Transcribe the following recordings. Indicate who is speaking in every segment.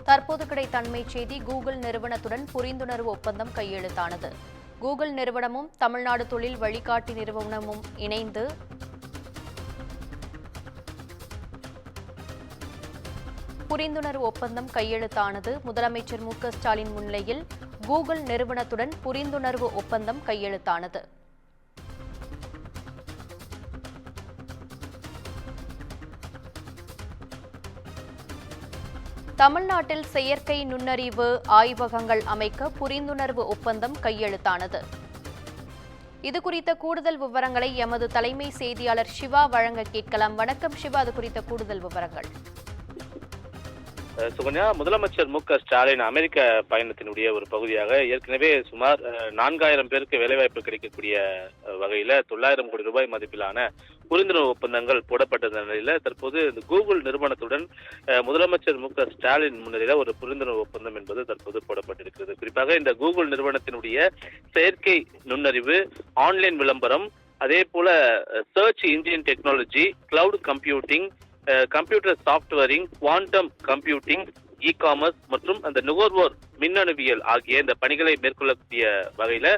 Speaker 1: தற்போது கிடைத்த அண்மை செய்தி. கூகுள் நிறுவனத்துடன் புரிந்துணர்வு ஒப்பந்தம் கையெழுத்தானது. கூகுள் நிறுவனமும் தமிழ்நாடு தொழில் வழிகாட்டி நிறுவனமும் இணைந்து புரிந்துணர்வு ஒப்பந்தம் கையெழுத்தானது. முதலமைச்சர் மு.க.ஸ்டாலின் முன்னிலையில் கூகுள் நிறுவனத்துடன் புரிந்துணர்வு ஒப்பந்தம் கையெழுத்தானது. தமிழ்நாட்டில் செயற்கை நுண்ணறிவு ஆய்வகங்கள் அமைக்க புரிந்துணர்வு ஒப்பந்தம் கையெழுத்தானது. இதுகுறித்த கூடுதல் விவரங்களை எமது தலைமை செய்தியாளர் சிவா வழங்க கேட்கலாம். வணக்கம் சிவா, அது குறித்த கூடுதல் விவரங்கள்.
Speaker 2: சுகன்யா, முதலமைச்சர் மு.க.ஸ்டாலின் அமெரிக்க பயணத்தினுடைய ஒரு பகுதியாக ஏற்கனவே சுமார் 4000 பேருக்கு வேலைவாய்ப்பு கிடைக்கக்கூடிய வகையில 900 கோடி ரூபாய் மதிப்பிலான புரிந்துணர்வு ஒப்பந்தங்கள் போடப்பட்ட நிலையில தற்போது இந்த கூகுள் நிறுவனத்துடன் முதலமைச்சர் மு.க.ஸ்டாலின் முன்னிலையில ஒரு புரிந்துணர்வு ஒப்பந்தம் என்பது தற்போது போடப்பட்டிருக்கிறது. குறிப்பாக இந்த கூகுள் நிறுவனத்தினுடைய செயற்கை நுண்ணறிவு, ஆன்லைன் விளம்பரம், அதே போல search engine technology, cloud computing, computer சாப்ட்வேரிங், குவாண்டம் கம்ப்யூட்டிங், இ காமர்ஸ் மற்றும் அந்த நுகர்வோர் மின்னணுவியல் ஆகிய இந்த பணிகளை மேற்கொள்ளக்கூடிய வகையில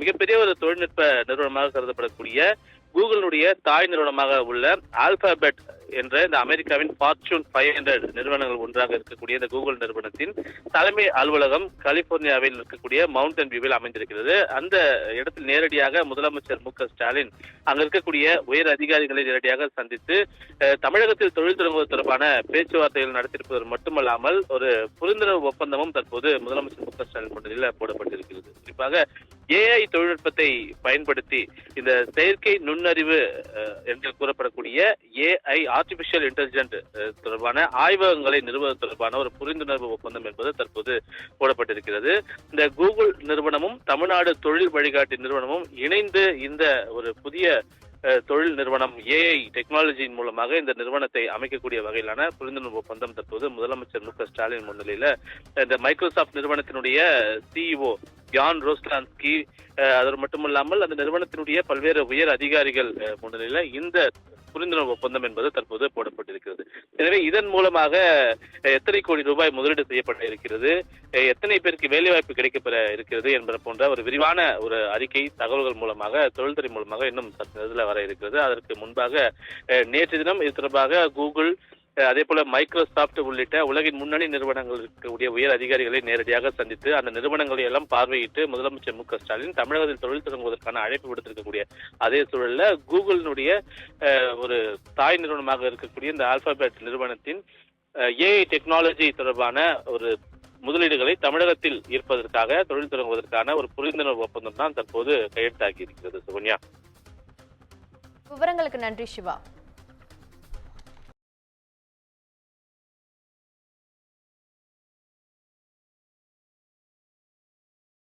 Speaker 2: மிகப்பெரிய ஒரு தொழில்நுட்ப நிறுவனமாக கருதப்படக்கூடிய கூகுளுடைய தாய் நிறுவனமாக உள்ள ஆல்பாபெட் என்ற இந்த அமெரிக்காவின் ஃபார்ச்சூன் 500 நிறுவனங்கள் ஒன்றாக இருக்கக்கூடிய இந்த கூகுள் நிறுவனத்தின் தலைமை அலுவலகம் கலிபோர்னியாவில் இருக்கக்கூடிய மவுண்டன் வியூவில் அமைந்திருக்கிறது. அந்த இடத்தில் நேரடியாக முதலமைச்சர் மு.க.ஸ்டாலின் அங்க இருக்கக்கூடிய உயர் அதிகாரிகளை நேரடியாக சந்தித்து தமிழகத்தில் தொழில் தொடங்குவது தொடர்பான பேச்சுவார்த்தைகள் நடத்தியிருப்பது மட்டுமல்லாமல் ஒரு புரிந்துணர்வு ஒப்பந்தமும் தற்போது முதலமைச்சர் மு.க.ஸ்டாலின் முன்னிலையில் போடப்பட்டிருக்கிறது. குறிப்பாக ஏஐ தொழில்நுட்பத்தை பயன்படுத்தி இந்த செயற்கை நுண்ணறிவு என்று கூறப்படக்கூடிய ஏஐ ஆர்டிபிஷியல் இன்டெலிஜென்ட் தொடர்பான ஆய்வகங்களை நிறுவுவது தொடர்பான ஒரு புரிந்துணர்வு ஒப்பந்தம் என்பது தற்போது போடப்பட்டிருக்கிறது. இந்த கூகுள் நிறுவனமும் தமிழ்நாடு தொழில் வழிகாட்டி நிறுவனமும் இணைந்து இந்த ஒரு புதிய தொழில் நிறுவனம் ஏஐ டெக்னாலஜியின் மூலமாக இந்த நிறுவனத்தை அமைக்கக்கூடிய வகையிலான புரிந்துணர்வு ஒப்பந்தம் தற்போது முதலமைச்சர் மு.க.ஸ்டாலின் முன்னிலையில இந்த மைக்ரோசாப்ட் நிறுவனத்தினுடைய சிஇஓ ஜான் ரோஸ்லான்ஸ்கி, அது மட்டுமல்லாமல் அந்த நிறுவனத்தினுடைய பல்வேறு உயர் அதிகாரிகள் முன்னிலையில இந்த புரிந்துணர்வு ஒப்பந்தம் என்பது தற்போது போடப்பட்டிருக்கிறது. எனவே இதன் மூலமாக எத்தனை கோடி ரூபாய் முதலீடு செய்யப்பட இருக்கிறது, எத்தனை பேருக்கு வேலைவாய்ப்பு கிடைக்கப்பெற இருக்கிறது என்பது போன்ற ஒரு விரிவான ஒரு அறிக்கை தகவல்கள் மூலமாக தொழில்துறை மூலமாக இன்னும் சற்று வர இருக்கிறது. அதற்கு முன்பாக நேற்று தினம் இது தொடர்பாக கூகுள், அதே போல மைக்ரோசாப்ட் உள்ளிட்ட உலகின் முன்னணி நிறுவனங்கள் இருக்கக்கூடிய உயர் அதிகாரிகளை நேரடியாக சந்தித்து அந்த நிறுவனங்களை எல்லாம் பார்வையிட்டு முதலமைச்சர் மு.க.ஸ்டாலின் தமிழகத்தில் தொழில் தொடங்குவதற்கான அழைப்பு விடுத்திருக்கக்கூடிய அதே சூழல்ல கூகுளினுடைய ஒரு தாய் நிறுவனமாக இருக்கக்கூடிய இந்த ஆல்பாபெட் நிறுவனத்தின் ஏஐ டெக்னாலஜி தொடர்பான ஒரு முதலீடுகளை தமிழகத்தில் ஈர்ப்பதற்காக தொழில் தொடங்குவதற்கான ஒரு புரிந்துணர்வு ஒப்பந்தம் தான் தற்போது கையெழுத்தாகி இருக்கிறது. சுகன்யா,
Speaker 1: விவரங்களுக்கு நன்றி சிவா.